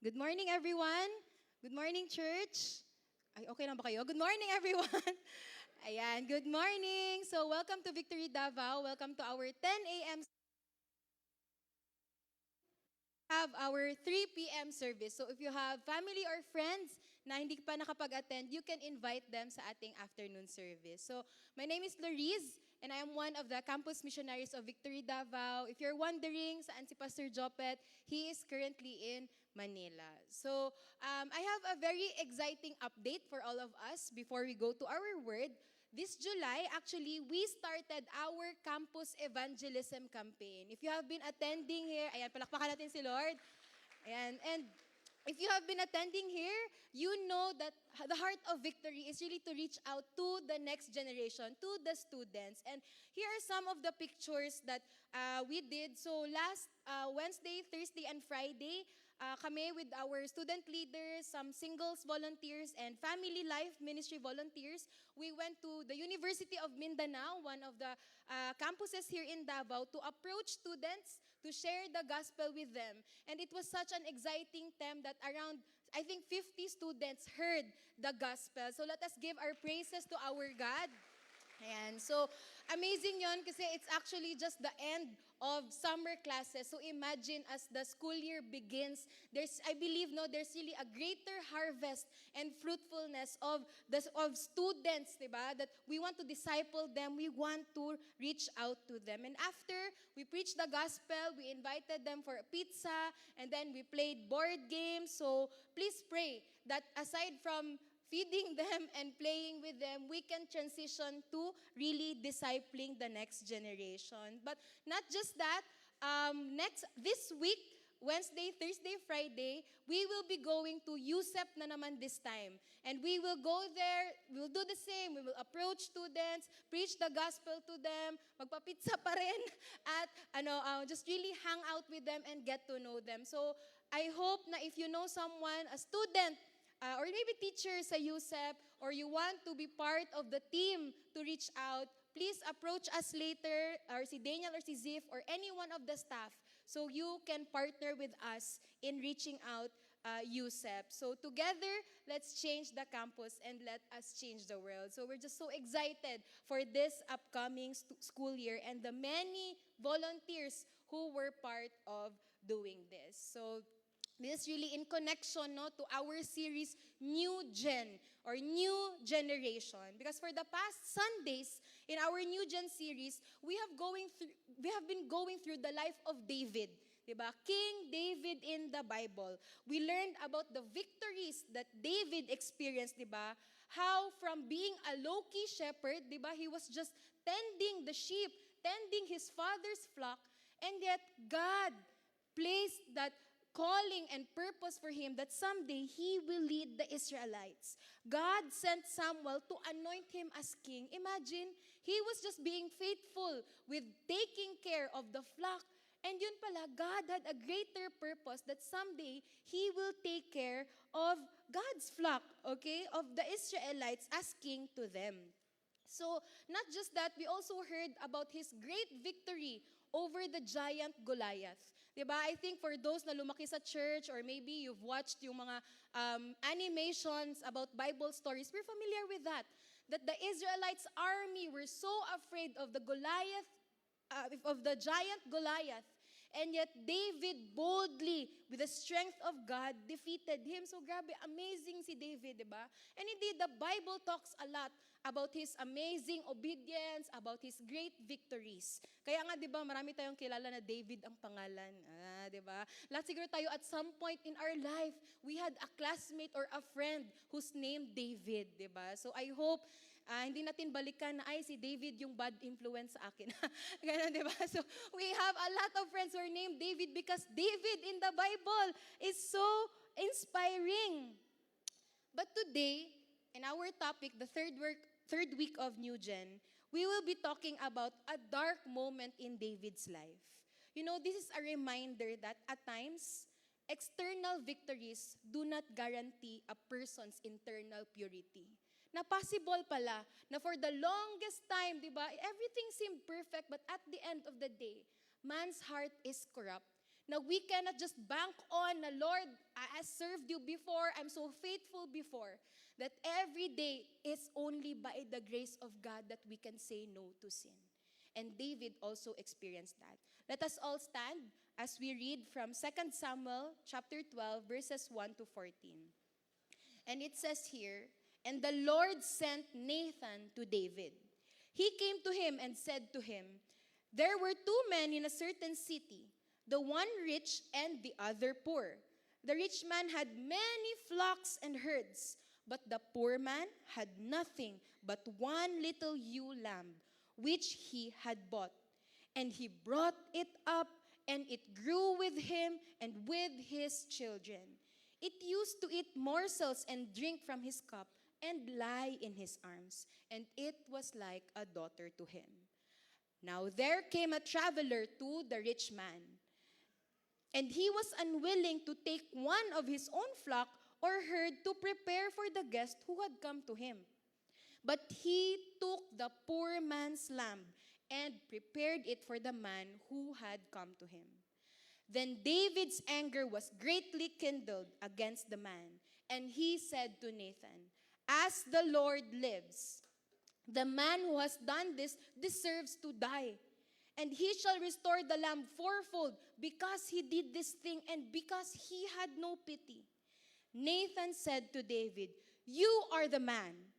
Good morning, everyone. Good morning, church. Ay, okay lang ba kayo? Good morning, everyone. Ayan, good morning. So, welcome to Victory Davao. Welcome to our 10 a.m. have our 3 p.m. service. So if you have family or friends na hindi pa nakapag-attend, you can invite them sa ating afternoon service. So my name is Lariz, and I am one of the campus missionaries of Victory Davao. If you're wondering saan si Pastor Jopet, he is currently in Manila. So I have a very exciting update for all of us before we go to our word. This July, actually, we started our campus evangelism campaign. If you have been attending here, ayan, palakpakan natin si Lord. Ayan, and if you have been attending here, you know that the heart of Victory is really to reach out to the next generation, to the students. And here are some of the pictures that we did. So last Wednesday, Thursday, and Friday, kami with our student leaders, some singles volunteers, and family life ministry volunteers, we went to the University of Mindanao, one of the campuses here in Davao, to approach students to share the gospel with them. And it was such an exciting time that around, I think, 50 students heard the gospel. So let us give our praises to our God. Ayan. So, amazing yon kasi it's actually just the end of summer classes. So, imagine as the school year begins, I believe, there's really a greater harvest and fruitfulness of students, diba? That we want to disciple them, we want to reach out to them. And after we preached the gospel, we invited them for a pizza, and then we played board games. So, please pray that aside from feeding them and playing with them, we can transition to really discipling the next generation. But not just that, this week, Wednesday, Thursday, Friday, we will be going to USEP na naman this time. And we will go there, we'll do the same. We will approach students, preach the gospel to them, magpapizza pa rin, at just really hang out with them and get to know them. So I hope na if you know someone, a student, or maybe teachers sa USEP, or you want to be part of the team to reach out, please approach us later, or si Daniel or si Zif, or any one of the staff, so you can partner with us in reaching out USEP. So together, let's change the campus and let us change the world. So we're just so excited for this upcoming school year and the many volunteers who were part of doing this. So this is really in connection to our series, New Gen, or New Generation. Because for the past Sundays, in our New Gen series, we have been going through the life of David. Diba? King David in the Bible. We learned about the victories that David experienced, diba? How from being a low-key shepherd, diba? He was just tending the sheep, tending his father's flock, and yet God placed that calling and purpose for him that someday he will lead the Israelites. God sent Samuel to anoint him as king. Imagine, he was just being faithful with taking care of the flock. And yun pala, God had a greater purpose that someday he will take care of God's flock, okay, of the Israelites as king to them. So, not just that, we also heard about his great victory over the giant Goliath. Diba? I think for those na lumaki sa church, or maybe you've watched yung mga animations about Bible stories, we're familiar with that. That the Israelites' army were so afraid of the giant Goliath. And yet David boldly, with the strength of God, defeated him. So grabe, amazing si David, diba? And indeed, the Bible talks a lot about his amazing obedience, about his great victories. Kaya nga, diba, marami tayong kilala na David ang pangalan. Diba? Lahat siguro tayo at some point in our life, we had a classmate or a friend who's named David, diba? So I hope hindi natin balikan na, ay, si David yung bad influence sa akin. Ganun, di ba? So, we have a lot of friends who are named David because David in the Bible is so inspiring. But today, in our topic, the third week of New Gen, we will be talking about a dark moment in David's life. You know, this is a reminder that at times, external victories do not guarantee a person's internal purity. Na possible pala, na for the longest time, di ba, everything seemed perfect, but at the end of the day, man's heart is corrupt. Na we cannot just bank on na, Lord, I served you before, I'm so faithful before. That every day is only by the grace of God that we can say no to sin. And David also experienced that. Let us all stand as we read from 2 Samuel chapter 12, verses 1 to 14. And it says here, "And the Lord sent Nathan to David. He came to him and said to him, 'There were two men in a certain city, the one rich and the other poor. The rich man had many flocks and herds, but the poor man had nothing but one little ewe lamb, which he had bought. And he brought it up, and it grew with him and with his children. It used to eat morsels and drink from his cup and lie in his arms, and it was like a daughter to him. Now there came a traveler to the rich man, and he was unwilling to take one of his own flock or herd to prepare for the guest who had come to him. But he took the poor man's lamb and prepared it for the man who had come to him. Then David's anger was greatly kindled against the man, and he said to Nathan, 'As the Lord lives, the man who has done this deserves to die. And he shall restore the lamb fourfold because he did this thing and because he had no pity.' Nathan said to David, 'You are the man.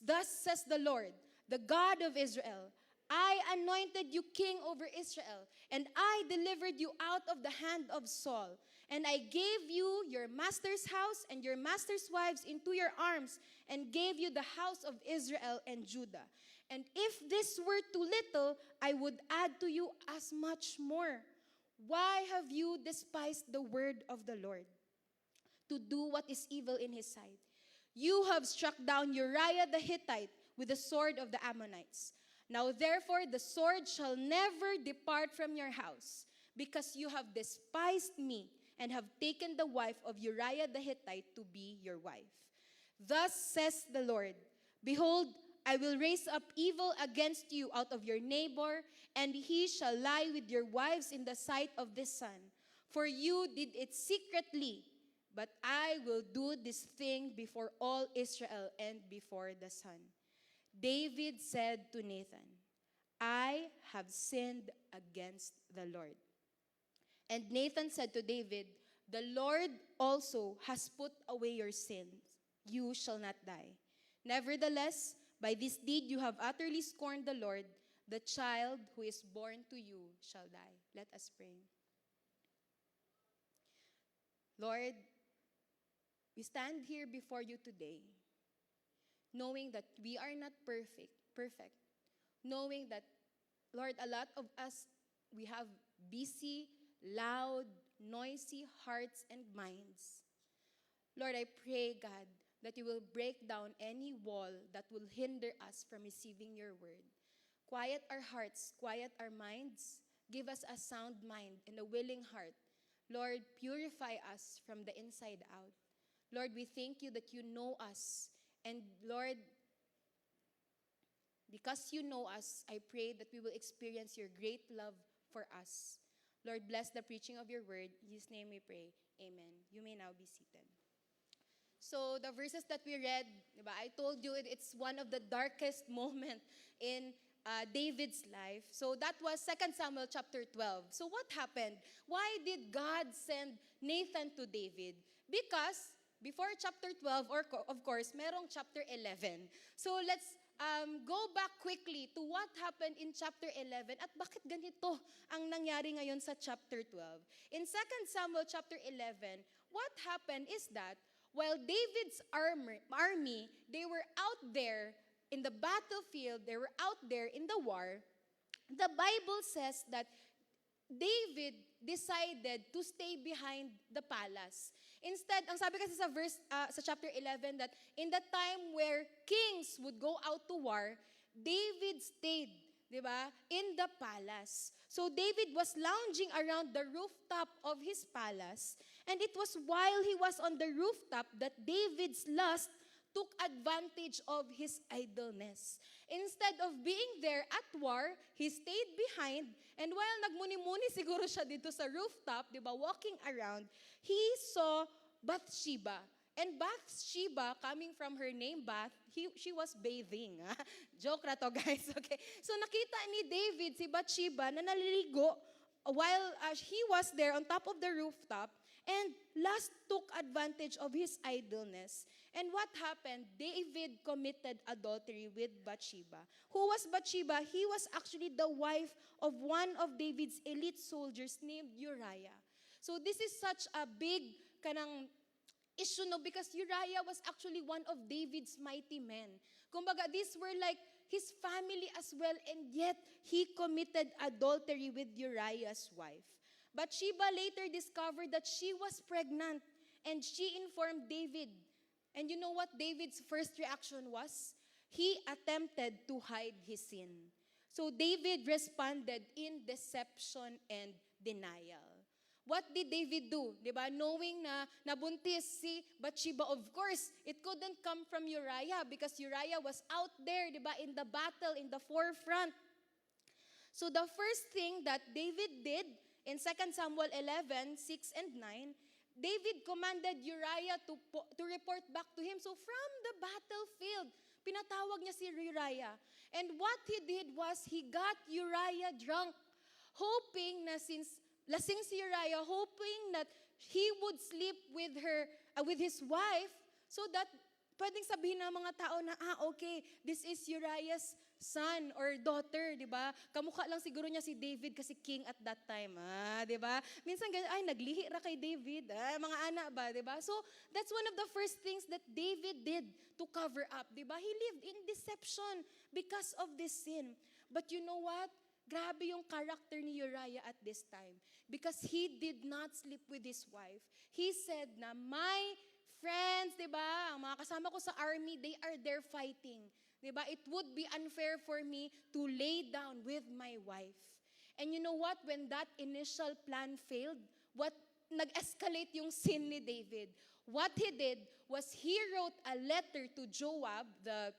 Thus says the Lord, the God of Israel, I anointed you king over Israel, and I delivered you out of the hand of Saul. And I gave you your master's house and your master's wives into your arms, and gave you the house of Israel and Judah. And if this were too little, I would add to you as much more. Why have you despised the word of the Lord, to do what is evil in his sight? You have struck down Uriah the Hittite with the sword of the Ammonites. Now therefore the sword shall never depart from your house, because you have despised me and have taken the wife of Uriah the Hittite to be your wife. Thus says the Lord, behold, I will raise up evil against you out of your neighbor, and he shall lie with your wives in the sight of this sun. For you did it secretly, but I will do this thing before all Israel and before the sun.' David said to Nathan, 'I have sinned against the Lord.' And Nathan said to David, 'The Lord also has put away your sins. You shall not die. Nevertheless, by this deed you have utterly scorned the Lord. The child who is born to you shall die.'" Let us pray. Lord, we stand here before you today, knowing that we are not perfect, knowing that, Lord, a lot of us, we have busy, loud, noisy hearts and minds. Lord, I pray, God, that you will break down any wall that will hinder us from receiving your word. Quiet our hearts, quiet our minds, give us a sound mind and a willing heart. Lord, purify us from the inside out. Lord, we thank you that you know us. And Lord, because you know us, I pray that we will experience your great love for us. Lord, bless the preaching of your word. In his name we pray. Amen. You may now be seated. So the verses that we read, diba, I told you it's one of the darkest moments in David's life. So that was 2 Samuel chapter 12. So what happened? Why did God send Nathan to David? Because before chapter 12, or of course, merong chapter 11. So let's go back quickly to what happened in chapter 11 at bakit ganito ang nangyari ngayon sa chapter 12. In 2 Samuel chapter 11, what happened is that while David's army, they were out there in the battlefield, they were out there in the war, the Bible says that David decided to stay behind the palace. Instead, ang sabi kasi sa verse sa chapter 11 that in the time where kings would go out to war, David stayed, 'di ba, in the palace. So David was lounging around the rooftop of his palace, and it was while he was on the rooftop that David's lust took advantage of his idleness. Instead of being there at war, he stayed behind, and while nagmuni-muni siguro siya dito sa rooftop, di ba, walking around, he saw Bathsheba. And Bathsheba, coming from her name Bath, she was bathing. Joke na to, guys. Okay. So nakita ni David si Bathsheba na naliligo while he was there on top of the rooftop, and lust took advantage of his idleness. And what happened? David committed adultery with Bathsheba. Who was Bathsheba? He was actually the wife of one of David's elite soldiers named Uriah. So this is such a big kanang issue, no? Because Uriah was actually one of David's mighty men. Kumbaga, these were like his family as well, and yet he committed adultery with Uriah's wife. Bathsheba later discovered that she was pregnant, and she informed David. And you know what David's first reaction was? He attempted to hide his sin. So David responded in deception and denial. What did David do? Diba? Knowing na nabuntis si Bathsheba, of course, it couldn't come from Uriah because Uriah was out there, diba, in the battle, in the forefront. So the first thing that David did in 2 Samuel 11, 6 and 9, David commanded Uriah to report back to him. So from the battlefield, pinatawag niya si Uriah. And what he did was he got Uriah drunk, hoping na since lasing si Uriah, hoping that he would sleep with his wife, so that pwedeng sabihin ng mga tao na, okay, this is Uriah's son or daughter, di ba? Kamukha lang siguro niya si David kasi king at that time, di ba? Minsan, naglihi ra kay David, mga anak ba, di ba? So, that's one of the first things that David did to cover up, di ba? He lived in deception because of this sin. But you know what? Grabe yung character ni Uriah at this time. Because he did not sleep with his wife. He said na, my friends, di ba, ang mga kasama ko sa army, they are there fighting. Di ba? It would be unfair for me to lay down with my wife. And you know what? When that initial plan failed, nag-escalate yung sin ni David. What he did was he wrote a letter to Joab, the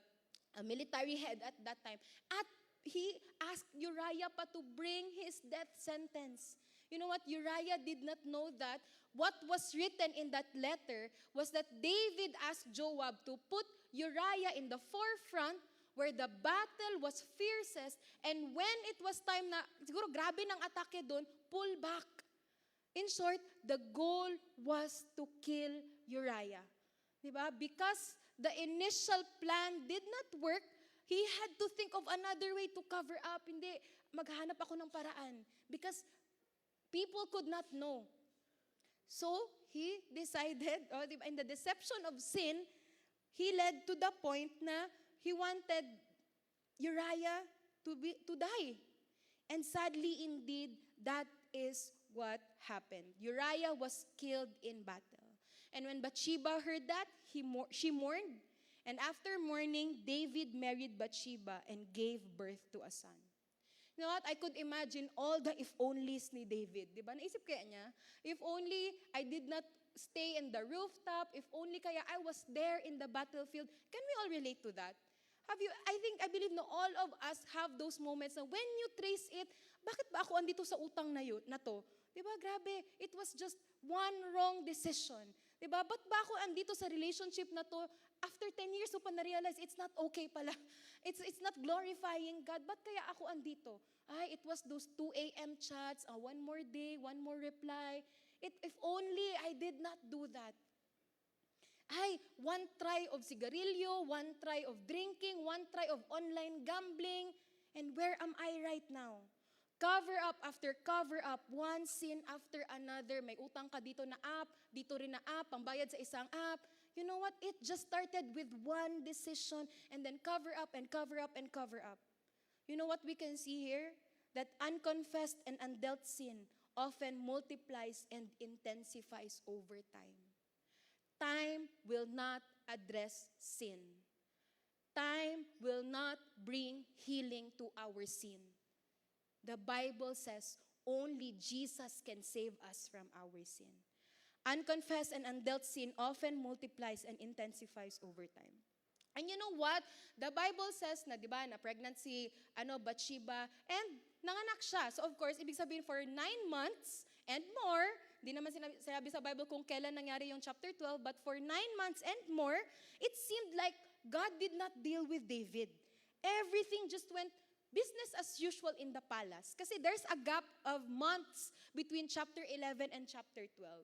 military head at that time, at he asked Uriah pa to bring his death sentence. You know what? Uriah did not know that what was written in that letter was that David asked Joab to put Uriah in the forefront where the battle was fiercest, and when it was time na, siguro grabe ng atake doon, pull back. In short, the goal was to kill Uriah. Diba? Because the initial plan did not work, he had to think of another way to cover up. Hindi, maghanap ako ng paraan. Because people could not know. So, he decided, in the deception of sin, he led to the point na he wanted Uriah to die. And sadly, indeed, that is what happened. Uriah was killed in battle. And when Bathsheba heard that, she mourned. And after mourning, David married Bathsheba and gave birth to a son. You know what? I could imagine all the if-onlys ni David. Di ba? Naisip kaya niya, if only I did not stay in the rooftop, if only kaya I was there in the battlefield. Can we all relate to that? I believe na all of us have those moments na when you trace it, bakit ba ako andito sa utang na to? Di ba? Grabe. It was just one wrong decision. Di ba? Ba't ba ako andito sa relationship na to? After 10 years, so pa na-realize, it's not okay pala. It's not glorifying God. Ba't kaya ako andito? It was those 2 a.m. chats, one more day, one more reply. If only I did not do that. One try of sigarilyo, one try of drinking, one try of online gambling, and where am I right now? Cover up after cover up, one sin after another. May utang ka dito na app, dito rin na app, pambayad sa isang app. You know what? It just started with one decision and then cover up and cover up and cover up. You know what we can see here? That unconfessed and undealt sin often multiplies and intensifies over time. Time will not address sin. Time will not bring healing to our sin. The Bible says only Jesus can save us from our sin. Unconfessed and undealt sin often multiplies and intensifies over time. And you know what? The Bible says na, di ba, na pregnant si Bathsheba, and nanganak siya. So of course, ibig sabihin for 9 months and more, di naman sinabi sa Bible kung kailan nangyari yung chapter 12, but for 9 months and more, it seemed like God did not deal with David. Everything just went business as usual in the palace. Kasi there's a gap of months between chapter 11 and chapter 12.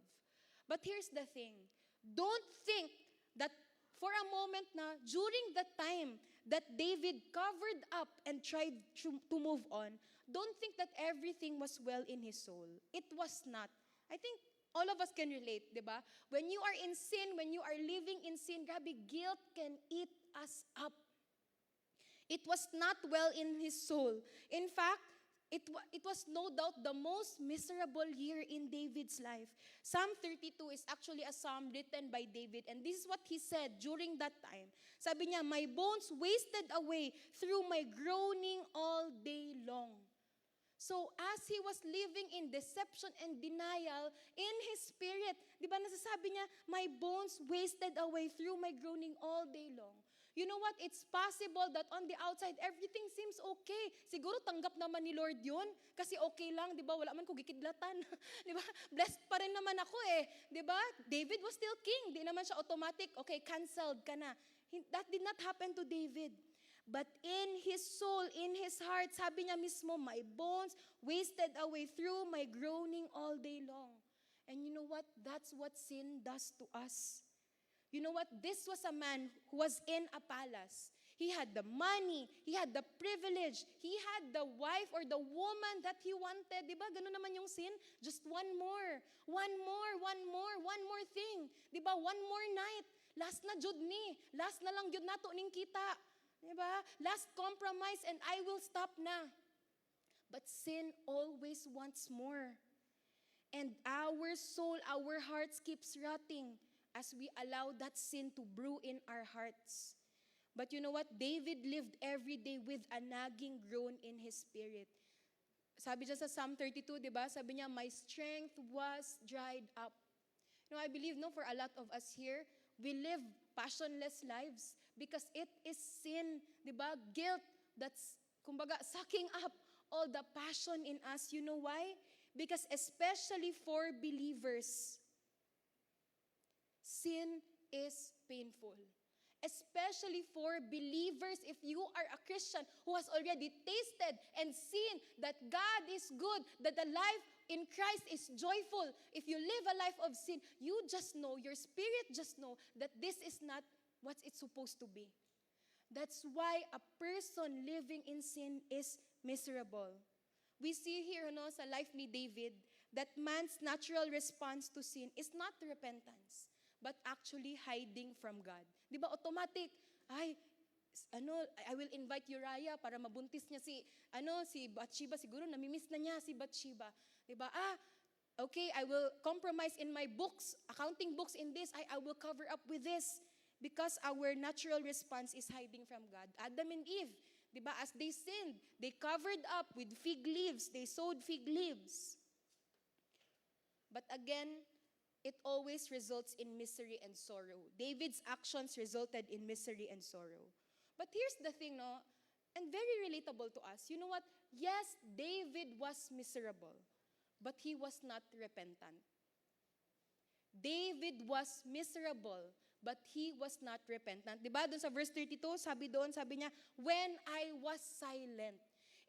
But here's the thing. Don't think that for a moment na during the time that David covered up and tried to move on, don't think that everything was well in his soul. It was not. I think all of us can relate, di ba? When you are in sin, when you are living in sin, grabe, guilt can eat us up. It was not well in his soul. In fact, it was no doubt the most miserable year in David's life. Psalm 32 is actually a psalm written by David, and this is what he said during that time. Sabi niya, "My bones wasted away through my groaning all day long." So as he was living in deception and denial in his spirit, di ba nasasabi niya, "My bones wasted away through my groaning all day long." You know what? It's possible that on the outside, everything seems okay. Siguro tanggap naman ni Lord yun. Kasi okay lang, di ba? Wala man ko gikidlatan. Di ba? Blessed pa rin naman ako eh. Di ba? David was still king. Di naman siya automatic, okay, canceled ka na. That did not happen to David. But in his soul, in his heart, sabi niya mismo, "My bones wasted away through my groaning all day long." And you know what? That's what sin does to us. You know what? This was a man who was in a palace. He had the money. He had the privilege. He had the wife or the woman that he wanted. Diba? Ganun naman yung sin. Just one more. One more thing. Diba? One more night. Last na jud ni. Last na lang jud nato ning kita. Diba? Last compromise and I will stop na. But sin always wants more. And our soul, our hearts keeps rotting as we allow that sin to brew in our hearts. But you know what? David lived every day with a nagging groan in his spirit. Sabi dyan sa Psalm 32, di ba? Sabi niya, "My strength was dried up." You know, I believe, no, for a lot of us here, we live passionless lives because it is sin, di ba? Guilt that's, kumbaga, sucking up all the passion in us. You know why? Because especially for believers, sin is painful. Especially for believers, if you are a Christian who has already tasted and seen that God is good, that the life in Christ is joyful. If you live a life of sin, you just know, your spirit just know that this is not what it's supposed to be. That's why a person living in sin is miserable. We see here, no, sa life ni David, that man's natural response to sin is not repentance, but actually hiding from God. Di ba automatic, I will invite Uriah para mabuntis niya si Bathsheba, siguro namimiss na niya si Bathsheba. Di ba? Okay, I will compromise in my books, accounting books in this, I will cover up with this. Because our natural response is hiding from God. Adam and Eve, di ba, as they sinned, they covered up with fig leaves, they sowed fig leaves. But again, it always results in misery and sorrow. David's actions resulted in misery and sorrow. But here's the thing, no, and very relatable to us. You know what? Yes, David was miserable, but he was not repentant. David was miserable, but he was not repentant. Diba? Doon sa verse 32, sabi niya, "When I was silent."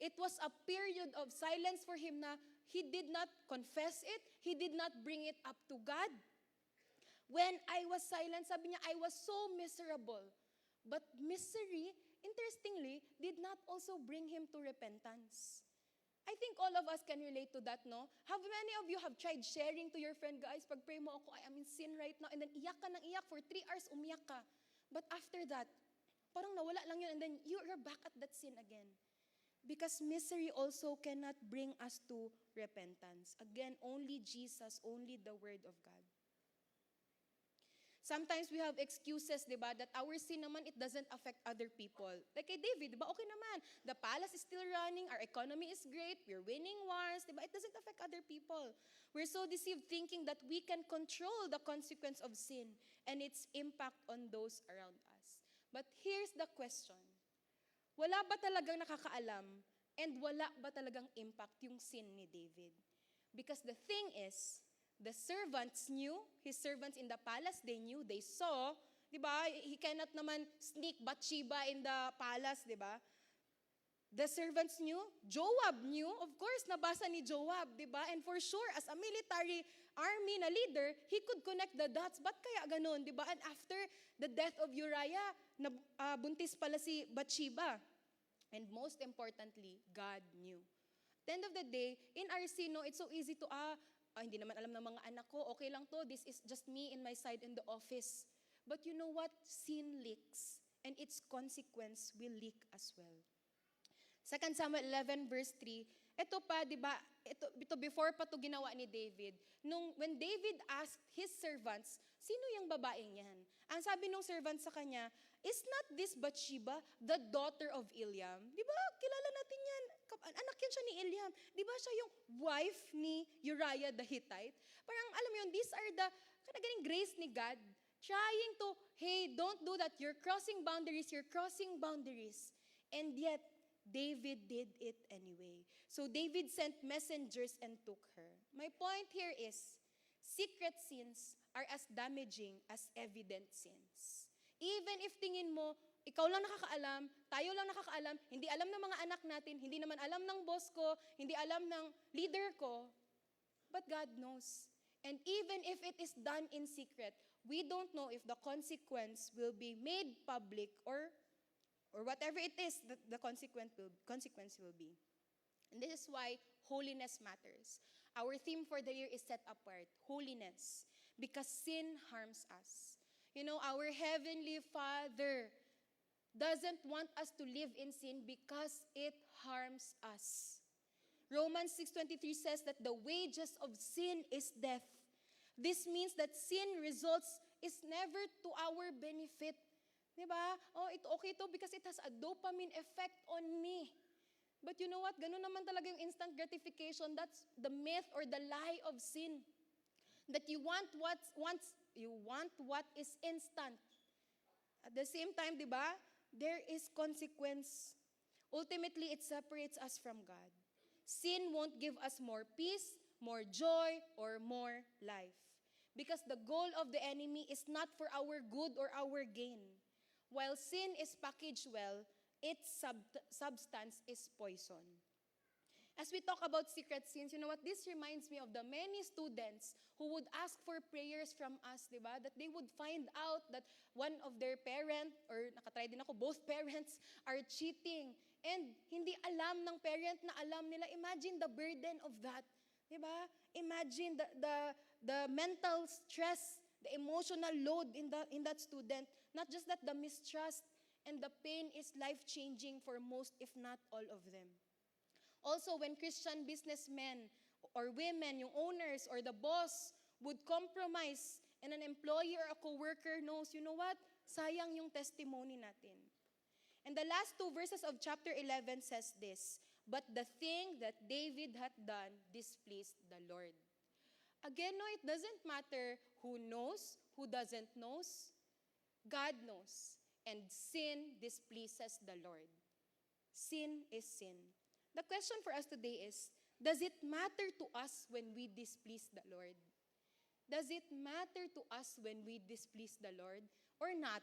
It was a period of silence for him na he did not confess it, he did not bring it up to God. When I was silent, sabi niya, I was so miserable. But misery, interestingly, did not also bring him to repentance. I think all of us can relate to that, no? How many of you have tried sharing to your friend, guys, pag pray mo ako, I am in sin right now, and then iyak ka ng iyak for 3 hours, umiyak ka. But after that, parang nawala lang yun, and then you're back at that sin again. Because misery also cannot bring us to repentance. Again, only Jesus, only the Word of God. Sometimes we have excuses, di ba, that our sin naman, it doesn't affect other people. Like kay David, di ba, okay naman. The palace is still running, our economy is great, we're winning wars, di ba, it doesn't affect other people. We're so deceived thinking that we can control the consequence of sin and its impact on those around us. But here's the question. Wala ba talagang nakakaalam and wala ba talagang impact yung sin ni David? Because the thing is, the servants knew, his servants in the palace, they knew, they saw, di ba? He cannot naman sneak Bathsheba in the palace, di ba? The servants knew, Joab knew, of course, nabasa ni Joab, di ba? And for sure, as a military army na leader, he could connect the dots. Ba't kaya ganun, di ba? And after the death of Uriah, buntis pala si Bathsheba. And most importantly, God knew. At the end of the day, in our sin, no, it's so easy to, hindi naman alam ng mga anak ko, okay lang to, this is just me in my side in the office. But you know what? Sin leaks, and its consequence will leak as well. 2 Samuel 11 verse 3, ito pa, di ba, ito before pa to ginawa ni David, when David asked his servants, sino yung babaeng yan? Ang sabi ng servant sa kanya, is not this Bathsheba, the daughter of Eliam? Di ba, kilala natin yan, anak yan siya ni Eliam. Di ba siya yung wife ni Uriah the Hittite? Parang alam mo yun, these are the kanagaling grace ni God, trying to, hey, don't do that, you're crossing boundaries. And yet, David did it anyway. So David sent messengers and took her. My point here is, secret sins are as damaging as evident sins. Even if tingin mo, ikaw lang nakakaalam, tayo lang nakakaalam, hindi alam ng mga anak natin, hindi naman alam ng boss ko, hindi alam ng leader ko, but God knows. And even if it is done in secret, we don't know if the consequence will be made public or whatever it is that the consequence will be. And this is why holiness matters. Our theme for the year is set apart, holiness, because sin harms us. You know, our Heavenly Father doesn't want us to live in sin because it harms us. Romans 6:23 says that the wages of sin is death. This means that sin results is never to our benefit. Diba? Oh, ito okay to because it has a dopamine effect on me. But you know what? Ganun naman talaga yung instant gratification. That's the myth or the lie of sin. That you want what is instant. At the same time, diba? There is consequence. Ultimately, it separates us from God. Sin won't give us more peace, more joy, or more life. Because the goal of the enemy is not for our good or our gain. While sin is packaged well, its substance is poison. As we talk about secret sins, you know what? This reminds me of the many students who would ask for prayers from us, di ba? That they would find out that one of their parent, or nakatry din ako, both parents are cheating. And hindi alam ng parent na alam nila. Imagine the burden of that. Di ba? Imagine the mental stress, the emotional load in that student. Not just that, the mistrust and the pain is life-changing for most, if not all of them. Also, when Christian businessmen or women, yung owners or the boss would compromise and an employee or a coworker knows, you know what? Sayang yung testimony natin. And the last two verses of chapter 11 says this, but the thing that David had done displeased the Lord. Again, no, it doesn't matter who knows, who doesn't knows. God knows. And sin displeases the Lord. Sin is sin. The question for us today is, does it matter to us when we displease the Lord? Does it matter to us when we displease the Lord or not?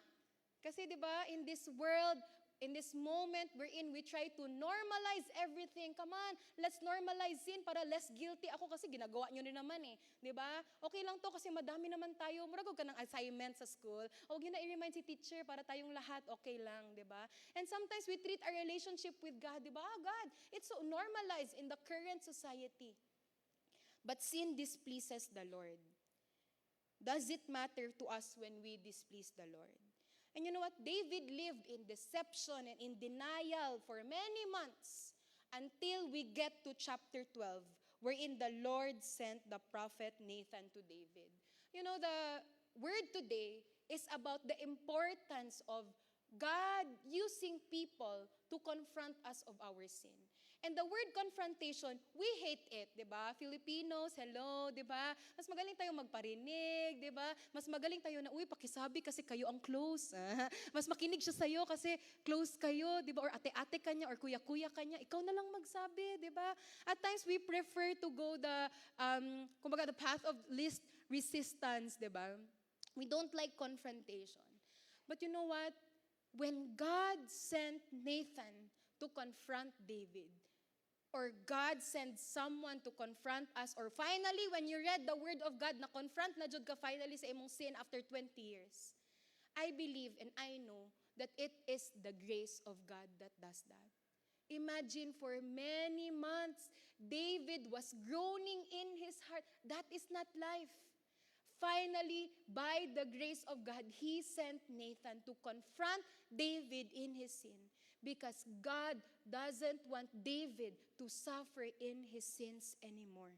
Kasi 'di ba, in this world, in this moment wherein we try to normalize everything. Come on, let's normalize sin para less guilty ako kasi ginagawa nyo rin naman eh. Di ba? Okay lang to kasi madami naman tayo. Murag ka ng assignment sa school. O gina-remind si teacher para tayong lahat okay lang. Di ba? And sometimes we treat our relationship with God. Di ba? God, it's so normalized in the current society. But sin displeases the Lord. Does it matter to us when we displease the Lord? And you know what? David lived in deception and in denial for many months until we get to chapter 12, wherein the Lord sent the prophet Nathan to David. You know, the word today is about the importance of God using people to confront us of our sin. And the word confrontation, we hate it, di ba? Filipinos, hello, di ba? Mas magaling tayo magparinig, di ba? Mas magaling tayo na, uy, pakisabi kasi kayo ang close. Mas makinig siya sa'yo kasi close kayo, di ba? Or ate-ate ka niya, or kuya-kuya ka niya, ikaw na lang magsabi, di ba? At times, we prefer to go kumbaga, the path of least resistance, di ba? We don't like confrontation. But you know what? When God sent Nathan to confront David, or God sends someone to confront us, or finally, when you read the word of God, na-confront na jud ka finally sa imong sin after 20 years, I believe and I know that it is the grace of God that does that. Imagine for many months, David was groaning in his heart. That is not life. Finally, by the grace of God, He sent Nathan to confront David in his sin. Because God doesn't want David to suffer in his sins anymore.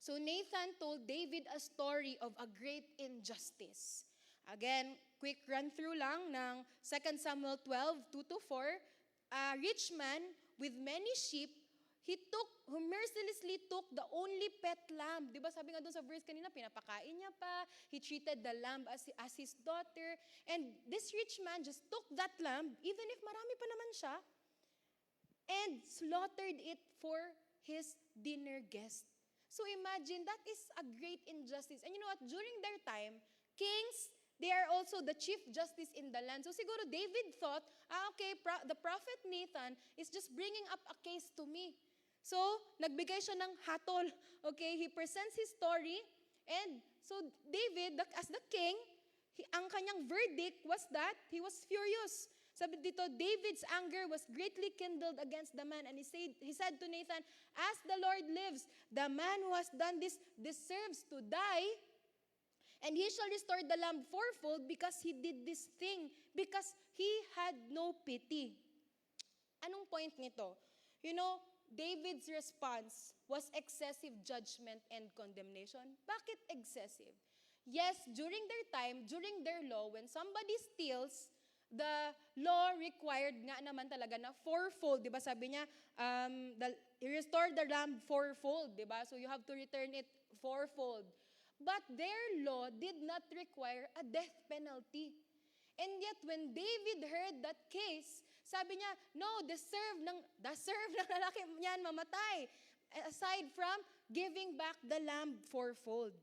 So Nathan told David a story of a great injustice. Again, quick run-through lang ng 2 Samuel 12, 2-4. A rich man with many sheep, who mercilessly took the only pet lamb. Diba sabi nga doon sa verse kanina, pinapakain niya pa. He treated the lamb as his daughter. And this rich man just took that lamb, even if marami pa naman siya, and slaughtered it for his dinner guest. So imagine, that is a great injustice. And you know what? During their time, kings, they are also the chief justice in the land. So siguro David thought, okay, the prophet Nathan is just bringing up a case to me. So, nagbigay siya ng hatol. Okay, he presents his story. And so, David, as the king, ang kanyang verdict was that he was furious. Sabi dito, David's anger was greatly kindled against the man. And he said to Nathan, as the Lord lives, the man who has done this deserves to die. And he shall restore the lamb fourfold because he did this thing. Because he had no pity. Anong point nito? You know, David's response was excessive judgment and condemnation. Bakit excessive? Yes, during their time, during their law, when somebody steals, the law required nga naman talaga na fourfold. Diba sabi niya, restore the lamb fourfold. Diba? So you have to return it fourfold. But their law did not require a death penalty. And yet, when David heard that case, sabi niya, no, deserve ng lalaki niyan mamatay. Aside from giving back the lamb fourfold.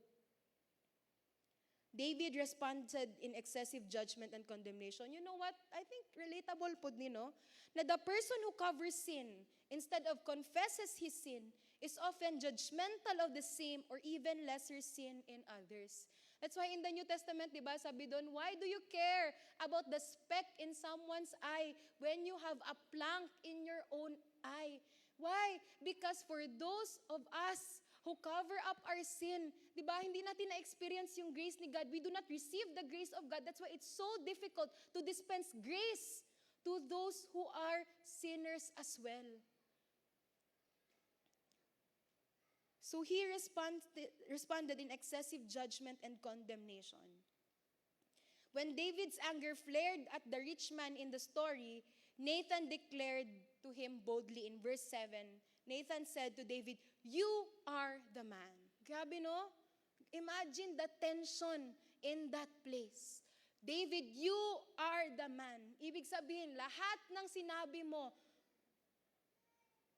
David responded in excessive judgment and condemnation. You know what? I think relatable po din, no? Na the person who covers sin instead of confesses his sin is often judgmental of the same or even lesser sin in others. That's why in the New Testament, di ba, sabi doon, why do you care about the speck in someone's eye when you have a plank in your own eye? Why? Because for those of us who cover up our sin, di ba, hindi natin na-experience yung grace ni God. We do not receive the grace of God. That's why it's so difficult to dispense grace to those who are sinners as well. So he responded in excessive judgment and condemnation. When David's anger flared at the rich man in the story, Nathan declared to him boldly in verse 7, Nathan said to David, "You are the man." Grabe, no? Imagine the tension in that place. David, you are the man. Ibig sabihin, lahat ng sinabi mo,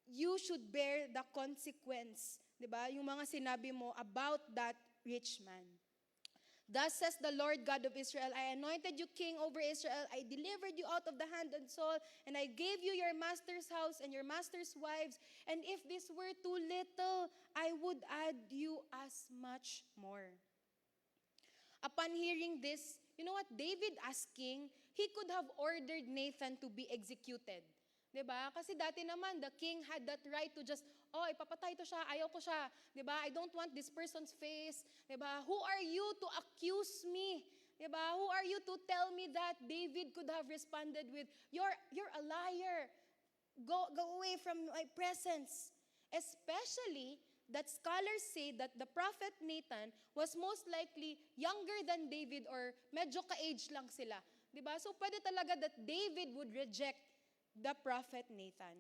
you should bear the consequence. Diba? Yung mga sinabi mo about that rich man. Thus says the Lord God of Israel, I anointed you king over Israel. I delivered you out of the hand of Saul, and I gave you your master's house and your master's wives. And if this were too little, I would add you as much more. Upon hearing this, you know what? David as king, he could have ordered Nathan to be executed. Diba? Kasi dati naman, the king had that right to just, ipapatay to siya, ayaw ko siya. Diba? I don't want this person's face. Diba? Who are you to accuse me? Diba? Who are you to tell me that? David could have responded with, you're a liar. Go away from my presence. Especially that scholars say that the prophet Nathan was most likely younger than David or medyo ka-age lang sila. Diba? So pwede talaga that David would reject the prophet Nathan.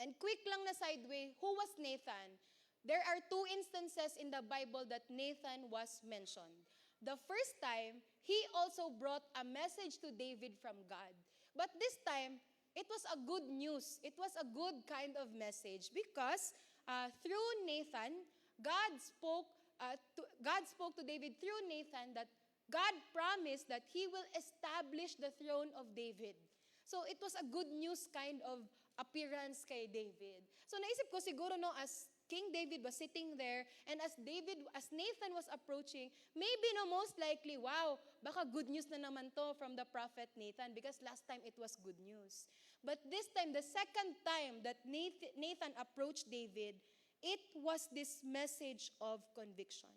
And quick lang na sideway, who was Nathan? There are two instances in the Bible that Nathan was mentioned. The first time, he also brought a message to David from God. But this time, it was a good news. It was a good kind of message because through Nathan, God spoke to David through Nathan that God promised that He will establish the throne of David. So it was a good news kind of appearance kay David. So naisip ko siguro no, as King David was sitting there, and as Nathan was approaching, maybe no, most likely, wow, baka good news na naman to from the prophet Nathan, because last time it was good news. But this time, the second time that Nathan approached David, it was this message of conviction.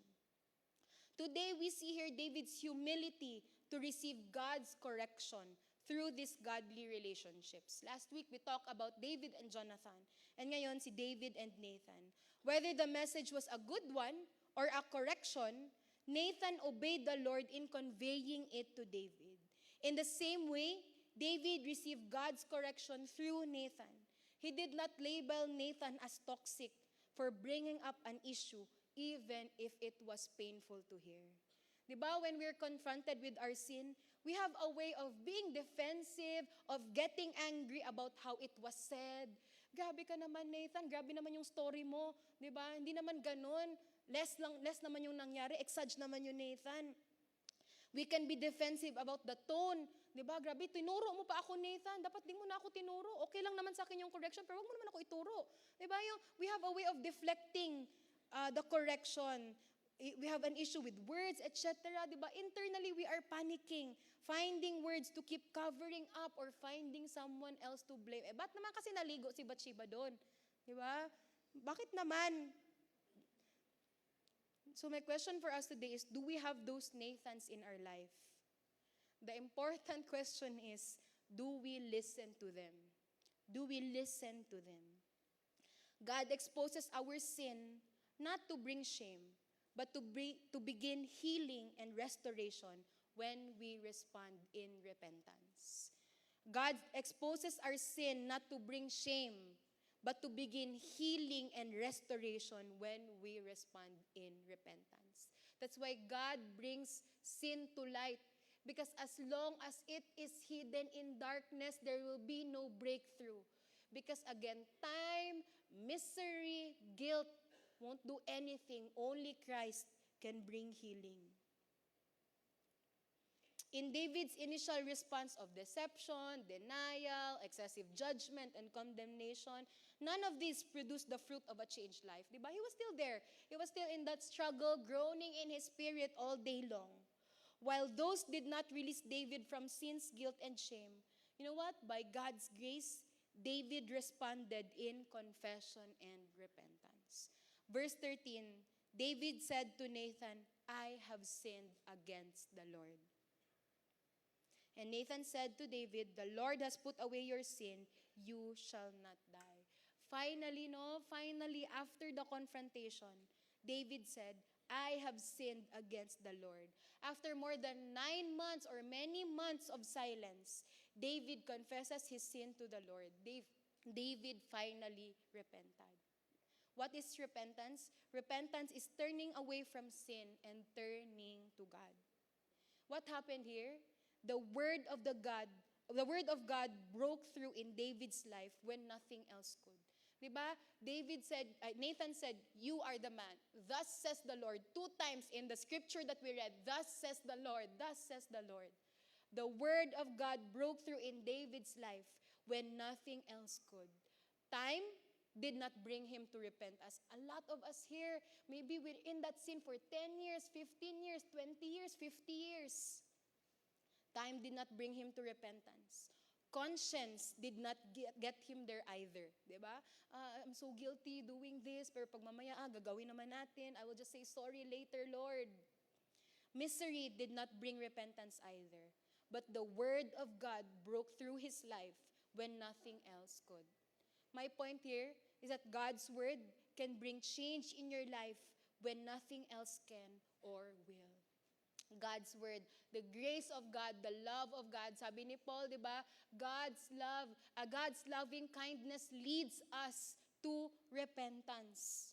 Today, we see here David's humility to receive God's correction through these godly relationships. Last week, we talked about David and Jonathan. And ngayon, si David and Nathan. Whether the message was a good one or a correction, Nathan obeyed the Lord in conveying it to David. In the same way, David received God's correction through Nathan. He did not label Nathan as toxic for bringing up an issue, even if it was painful to hear. Diba, when we're confronted with our sin, we have a way of being defensive, of getting angry about how it was said. Grabe ka naman, Nathan. Grabe naman yung story mo. Diba? Hindi naman ganun. Less naman yung nangyari. Exage naman yung Nathan. We can be defensive about the tone. Diba? Grabe, tinuro mo pa ako, Nathan. Dapat di mo na ako tinuro. Okay lang naman sa akin yung correction, pero wag mo naman ako ituro. Diba? We have a way of deflecting the correction. We have an issue with words, etc. Diba? Internally, we are panicking, finding words to keep covering up or finding someone else to blame. Ba't naman kasi naligo si Bathsheba doon? Diba? Bakit naman? So my question for us today is, do we have those Nathans in our life? The important question is, do we listen to them? Do we listen to them? God exposes our sin not to bring shame, but to begin healing and restoration when we respond in repentance. God exposes our sin not to bring shame, but to begin healing and restoration when we respond in repentance. That's why God brings sin to light, because as long as it is hidden in darkness, there will be no breakthrough. Because again, time, misery, guilt won't do anything. Only Christ can bring healing. In David's initial response of deception, denial, excessive judgment, and condemnation, none of these produced the fruit of a changed life. Diba? He was still there. He was still in that struggle, groaning in his spirit all day long. While those did not release David from sin's guilt and shame, you know what? By God's grace, David responded in confession and repentance. Verse 13, David said to Nathan, I have sinned against the Lord. And Nathan said to David, the Lord has put away your sin, you shall not die. Finally, after the confrontation, David said, I have sinned against the Lord. After more than 9 months or many months of silence, David confesses his sin to the Lord. David finally repented. What is repentance? Repentance is turning away from sin and turning to God. What happened here? The word of God broke through in David's life when nothing else could. Diba? Nathan said, you are the man. Thus says the Lord. 2 times in the scripture that we read, thus says the Lord, thus says the Lord. The word of God broke through in David's life when nothing else could. Time did not bring him to repent. As a lot of us here, maybe we're in that sin for 10 years, 15 years, 20 years, 50 years. Time did not bring him to repentance. Conscience did not get him there either. Diba? I'm so guilty doing this, pero pag mamaya, gagawin naman natin. I will just say sorry later, Lord. Misery did not bring repentance either. But the word of God broke through his life when nothing else could. My point here is that God's word can bring change in your life when nothing else can or will. God's word, the grace of God, the love of God. Sabi ni Paul, di ba? God's loving kindness leads us to repentance.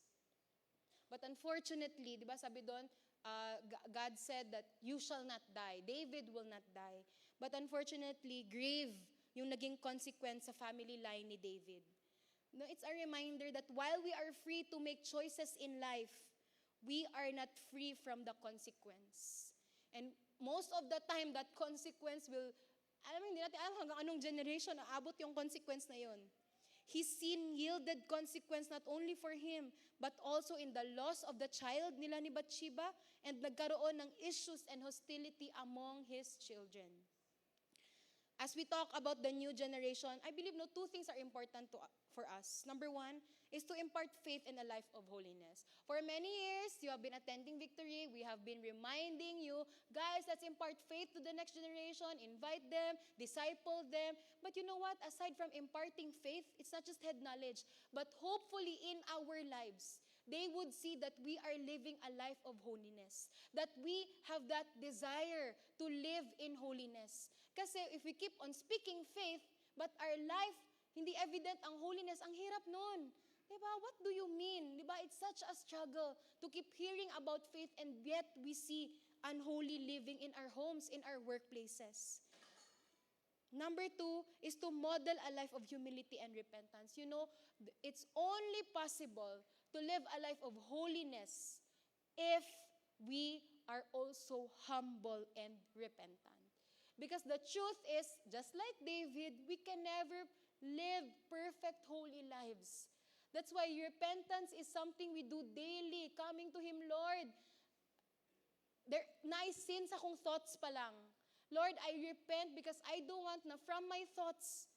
But unfortunately, di ba sabi doon, God said that you shall not die. David will not die. But unfortunately, grave yung naging consequence sa family line ni David. No, it's a reminder that while we are free to make choices in life, we are not free from the consequence. And most of the time, that consequence will, hindi natin alam hanggang anong generation aabot yung consequence na yun. His sin yielded consequence not only for him, but also in the loss of the child nila ni Bathsheba, and nagkaroon ng issues and hostility among his children. As we talk about the new generation, I believe two things are important for us. Number one is to impart faith in a life of holiness. For many years, you have been attending Victory. We have been reminding you, guys, let's impart faith to the next generation, invite them, disciple them. But you know what? Aside from imparting faith, it's not just head knowledge, but hopefully in our lives, they would see that we are living a life of holiness, that we have that desire to live in holiness. Kasi if we keep on speaking faith, but our life, hindi evident ang holiness, ang hirap nun. Diba? What do you mean? Diba? It's such a struggle to keep hearing about faith, and yet we see unholy living in our homes, in our workplaces. Number two is to model a life of humility and repentance. You know, it's only possible to live a life of holiness if we are also humble and repentant. Because the truth is, just like David, we can never live perfect, holy lives. That's why repentance is something we do daily, coming to Him, Lord. Nice sins akong thoughts pa lang. Lord, I repent because I don't want na from my thoughts,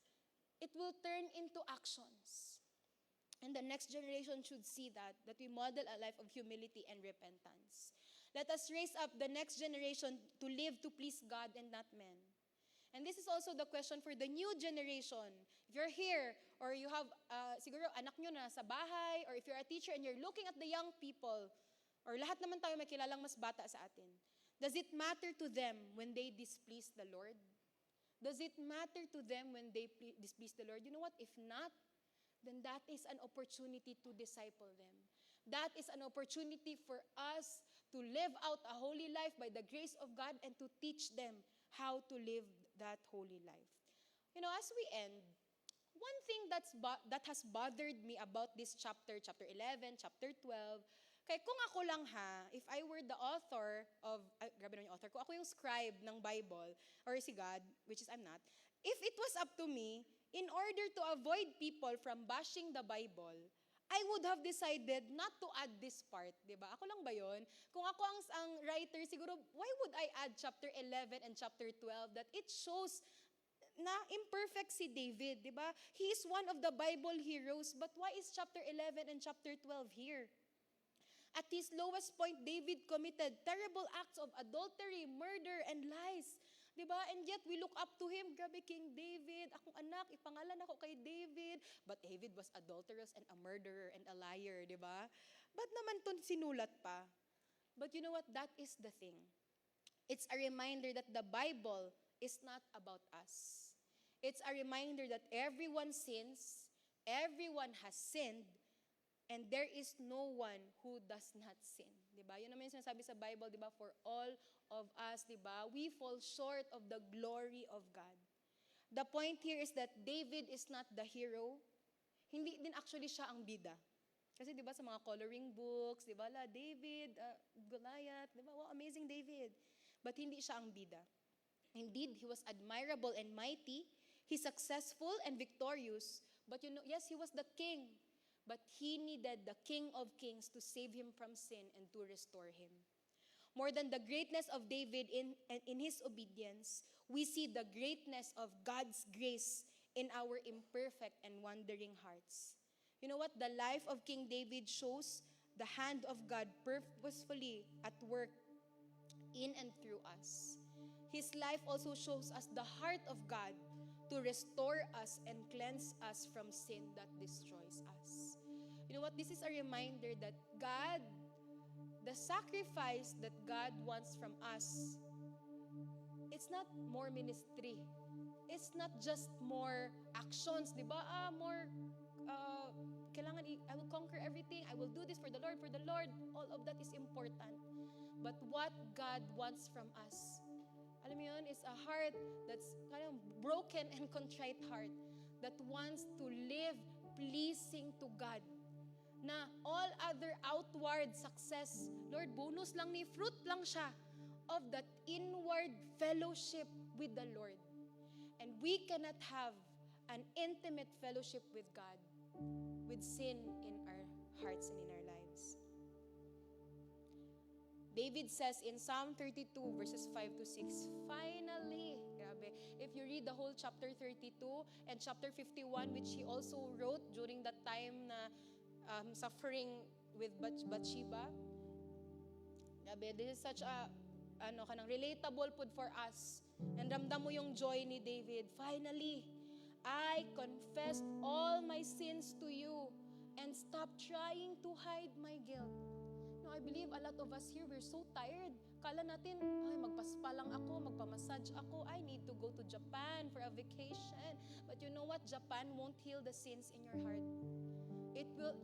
it will turn into actions. And the next generation should see that we model a life of humility and repentance. Let us raise up the next generation to live to please God and not men. And this is also the question for the new generation. If you're here, or you have, siguro anak nyo na sa bahay, or if you're a teacher and you're looking at the young people, or lahat naman tayo may kilalang mas bata sa atin, does it matter to them when they displease the Lord? Does it matter to them when they displease the Lord? You know what? If not, then that is an opportunity to disciple them. That is an opportunity for us to live out a holy life by the grace of God and to teach them how to live that holy life. You know, as we end, one thing that has bothered me about this chapter 11, chapter 12, kaya kung ako lang if I were the author of, grabe naman yung author ko, ako yung scribe ng Bible, or si God, which is I'm not, if it was up to me, in order to avoid people from bashing the Bible, I would have decided not to add this part, di ba? Ako lang ba yun? Kung ako ang writer, siguro, why would I add chapter 11 and chapter 12? That it shows na imperfect si David, di ba? He is one of the Bible heroes, but why is chapter 11 and chapter 12 here? At his lowest point, David committed terrible acts of adultery, murder, and lies. Diba? And yet, we look up to him. Grabe, King David. Akong anak, ipangalan ako kay David. But David was adulterous and a murderer and a liar, diba? Ba't naman to sinulat pa? But you know what? That is the thing. It's a reminder that the Bible is not about us. It's a reminder that everyone sins, everyone has sinned, and there is no one who does not sin. Diba? Yun naman yung sinasabi sa Bible, diba? For all of us, diba? We fall short of the glory of God. The point here is that David is not the hero. Hindi din actually siya ang bida. Kasi diba sa mga coloring books, diba? David, Goliath, diba? Wow, amazing David. But hindi siya ang bida. Indeed, he was admirable and mighty. He's successful and victorious. But you know, yes, he was the king. But he needed the King of Kings to save him from sin and to restore him. More than the greatness of David in his obedience, we see the greatness of God's grace in our imperfect and wandering hearts. You know what? The life of King David shows the hand of God purposefully at work in and through us. His life also shows us the heart of God to restore us and cleanse us from sin that destroys us. You know what? This is a reminder that God the sacrifice that God wants from us, it's not more ministry. It's not just more actions, di ba? More, I will conquer everything. I will do this for the Lord, for the Lord. All of that is important. But what God wants from us, alam mo yun, is a heart that's kind of broken and contrite heart that wants to live pleasing to God. Na all other outward success, Lord, bonus lang ni, fruit lang siya of that inward fellowship with the Lord. And we cannot have an intimate fellowship with God with sin in our hearts and in our lives. David says in Psalm 32 verses 5 to 6, finally, grabe, if you read the whole chapter 32 and chapter 51, which he also wrote during that time na suffering with Bathsheba, grabe, this is such a kanang relatable food for us. And ramdam mo yung joy ni David. Finally, I confessed all my sins to you and stop trying to hide my guilt. No, I believe a lot of us here, we're so tired. Kala natin, ay, magpaspa lang ako, magpamassage ako, I need to go to Japan for a vacation. But you know what? Japan won't heal the sins in your heart.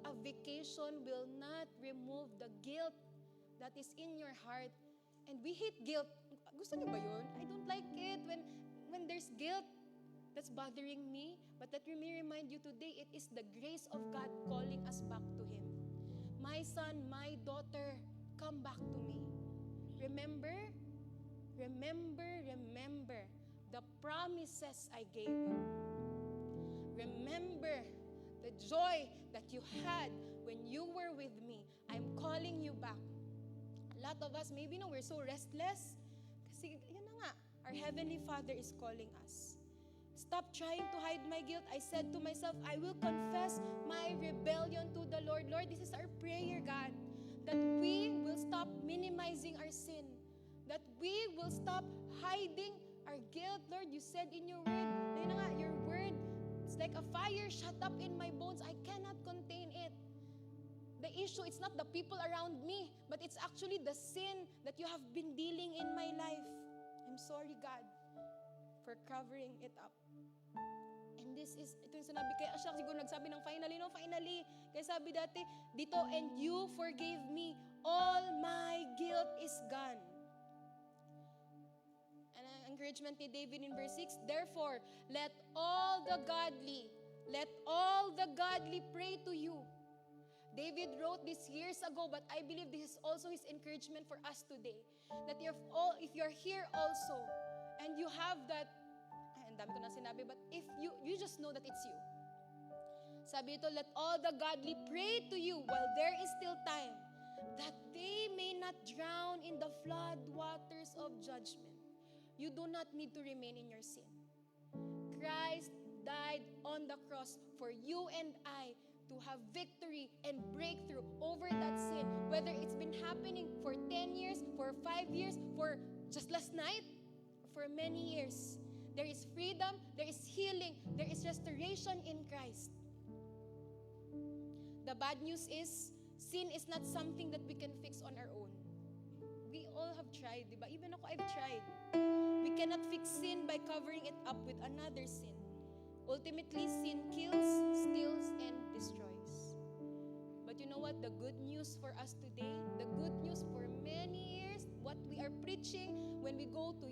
A vacation will not remove the guilt that is in your heart. And we hate guilt. Gusto niyo ba yun? I don't like it when there's guilt that's bothering me. But let me remind you today, it is the grace of God calling us back to Him. My son, my daughter, come back to me. Remember the promises I gave you. Remember the joy that you had when you were with me. I'm calling you back. A lot of us, maybe we're so restless. Kasi yun na nga, our Heavenly Father is calling us. Stop trying to hide my guilt. I said to myself, I will confess my rebellion to the Lord. Lord, this is our prayer, God, that we will stop minimizing our sin, that we will stop hiding our guilt. Lord, you said in your word, yun na nga, your word, it's like a fire shut up in my bones. I cannot contain it. The issue, it's not the people around me, but it's actually the sin that you have been dealing in my life. I'm sorry, God, for covering it up. And ito yung sinabi, kaya siya siguro nagsabi ng finally. Kaya sabi dati, dito, and you forgave me. All my guilt is gone. And ang encouragement ni David in verse 6, therefore, let all the godly pray to you. David wrote this years ago, but I believe this is also his encouragement for us today. That if you're here also, and you have that, ang dami ko na sinabi, but if you just know that it's you. Sabi ito, let all the godly pray to you while there is still time, that they may not drown in the flood waters of judgment. You do not need to remain in your sin. Christ died on the cross for you and I to have victory and breakthrough over that sin, whether it's been happening for 10 years, for 5 years, for just last night, for many years. There is freedom, there is healing, there is restoration in Christ. The bad news is, sin is not something that we can fix on our own. We all have tried, diba? Even ako, I've tried. We cannot fix sin by covering it up with another sin. Ultimately, sin kills, steals, and destroys. But you know what? The good news for us today, the good news for many years, what we are preaching when we go to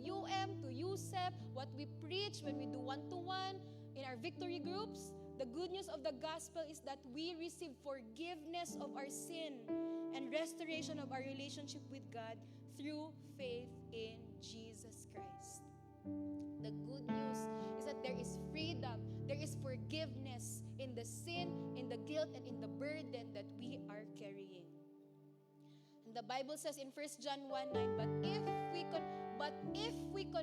to USEP, what we preach when we do one-to-one in our victory groups, the good news of the gospel is that we receive forgiveness of our sin and restoration of our relationship with God through faith in Jesus Christ. The good news is that there is freedom, there is forgiveness in the sin, in the guilt, and in the burden that we are carrying. And the Bible says in 1 John 1:9, but if we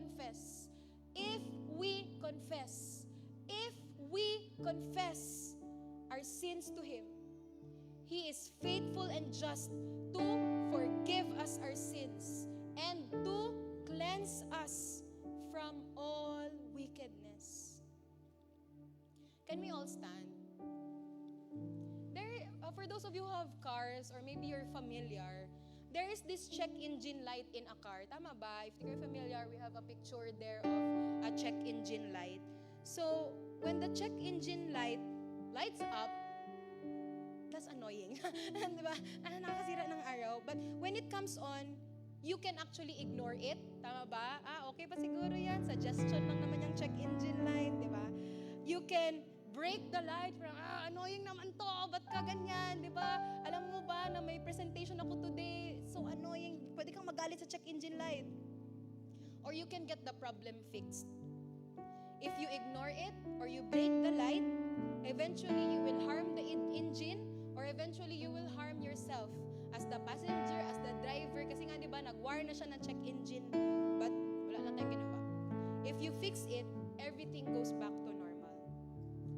confess our sins to Him, He is faithful and just to forgive us our sins and to cleanse us from all wickedness. Can we all stand? For those of you who have cars or maybe you're familiar, there is this check engine light in a car. Tama ba? If you're familiar, we have a picture there of a check engine light. So, when the check engine light lights up, that's annoying. Diba? Nakakasira ng araw. But when it comes on, you can actually ignore it. Tama ba? Okay pa siguro yan. Suggestion lang naman yung check engine light. Diba? You can break the light. Annoying naman to. Ba't ka ganyan? Diba? Alam mo ba na may presentation ako today? So annoying. Pwede kang magalit sa check engine light. Or you can get the problem fixed. If you ignore it or you break the light, eventually you will harm the engine or eventually you will harm yourself as the passenger, as the driver. Kasi nga, di ba, nag-wire na siya ng check engine, but wala lang tayong ginawa. If you fix it, everything goes back to normal.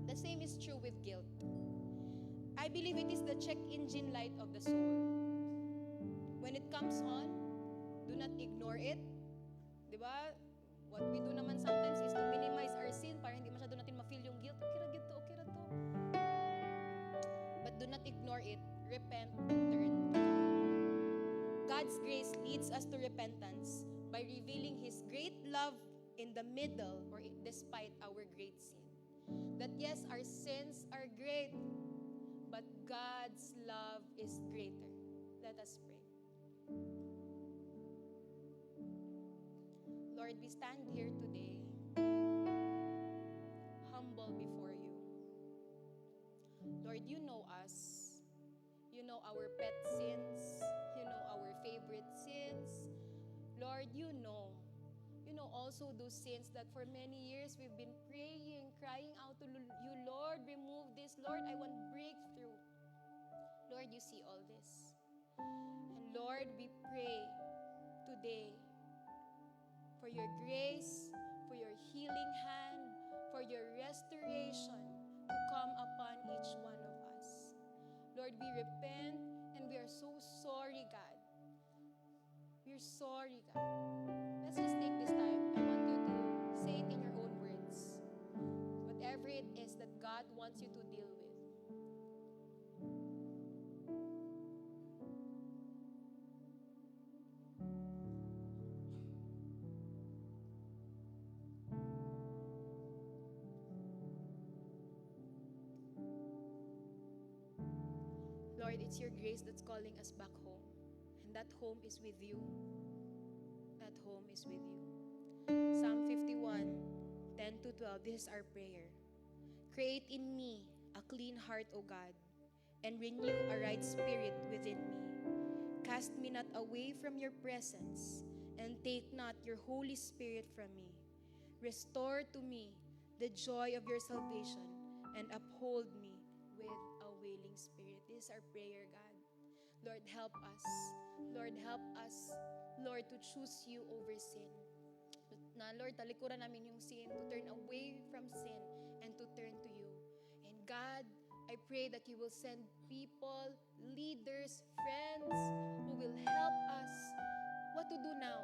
The same is true with guilt. I believe it is the check engine light of the soul. When it comes on, do not ignore it. Di ba? What we do naman sometimes is to minimize our sin para hindi masyado natin ma-feel yung guilt. Okay ra gito, okay ra to. But do not ignore it. Repent and turn to God. God's grace leads us to repentance by revealing His great love in the middle or despite our great sin. That yes, our sins are great, but God's love is greater. Let us pray. Lord, we stand here today, humble before you. Lord, you know us. You know our pet sins. You know our favorite sins. Lord, you know also those sins that for many years we've been praying, crying out to you, Lord, remove this. Lord, I want breakthrough. Lord, you see all this. And Lord, we pray today for your grace, for your healing hand, for your restoration to come upon each one of us. Lord, we repent and we are so sorry, God. We're sorry, God. Let's just take this time. I want you to say it in your own words. Whatever it is that God wants you to deal with. Lord, it's your grace that's calling us back home. And that home is with you. That home is with you. Psalm 51, 10 to 12, this is our prayer. Create in me a clean heart, O God, and renew a right spirit within me. Cast me not away from your presence, and take not your Holy Spirit from me. Restore to me the joy of your salvation, and uphold me with a willing spirit. This is our prayer, God. Lord, help us. Lord, help us, Lord, to choose you over sin. Na, Lord, talikuran namin yung sin, to turn away from sin, and to turn to you. And God, I pray that you will send people, leaders, friends, who will help us what to do now.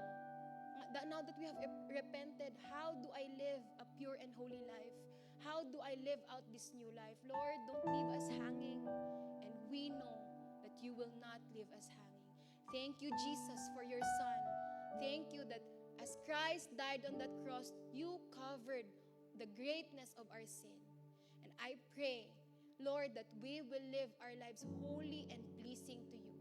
Now that we have repented, how do I live a pure and holy life? How do I live out this new life? Lord, don't leave us hanging. And we know that you will not leave us hanging. Thank you, Jesus, for your Son. Thank you that as Christ died on that cross, you covered the greatness of our sin. And I pray, Lord, that we will live our lives holy and pleasing to you.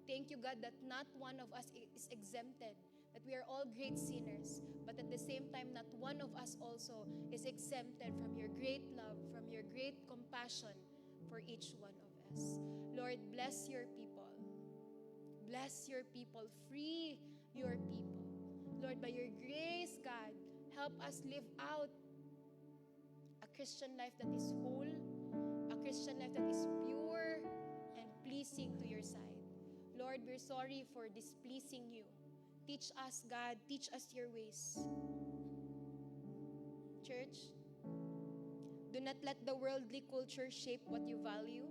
Thank you, God, that not one of us is exempted, that we are all great sinners, but at the same time, not one of us also is exempted from your great love, from your great compassion for each one of us. Lord, bless your people. Bless your people. Free your people. Lord, by your grace, God, help us live out a Christian life that is whole, a Christian life that is pure and pleasing to your sight. Lord, we're sorry for displeasing you. Teach us, God, teach us your ways. Church, do not let the worldly culture shape what you value.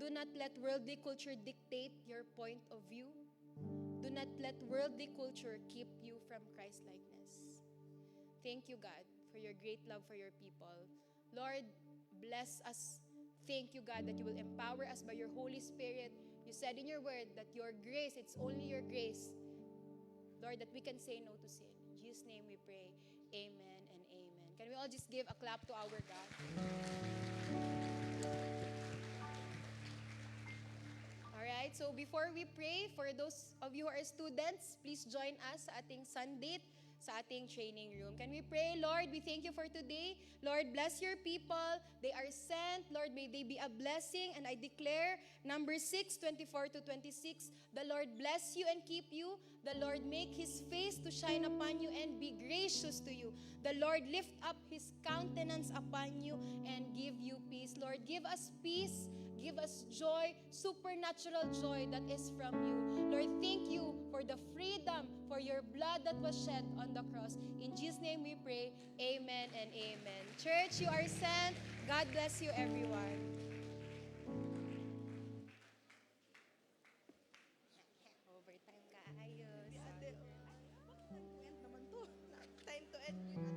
Do not let worldly culture dictate your point of view. Do not let worldly culture keep you from Christ-likeness. Thank you, God, for your great love for your people. Lord, bless us. Thank you, God, that you will empower us by your Holy Spirit. You You said in your word that your grace, it's only your grace, Lord, that we can say no to sin. In Jesus' name we pray. Amen and amen. Can we all just give a clap to our God? Alright, so before we pray, for those of you who are students, please join us sa ating Sunday, sa ating training room. Can we pray? Lord, we thank you for today. Lord, bless your people. They are sent. Lord, may they be a blessing. And I declare, number 6:24-26, the Lord bless you and keep you. The Lord make His face to shine upon you and be gracious to you. The Lord lift up His countenance upon you and give you peace. Lord, give us peace. Give us joy, supernatural joy that is from you. Lord, thank you for the freedom, for your blood that was shed on the cross. In Jesus' name we pray, amen and amen. Church, you are sent. God bless you, everyone. Overtime ka, ayos. Ate, end naman to. Time to end.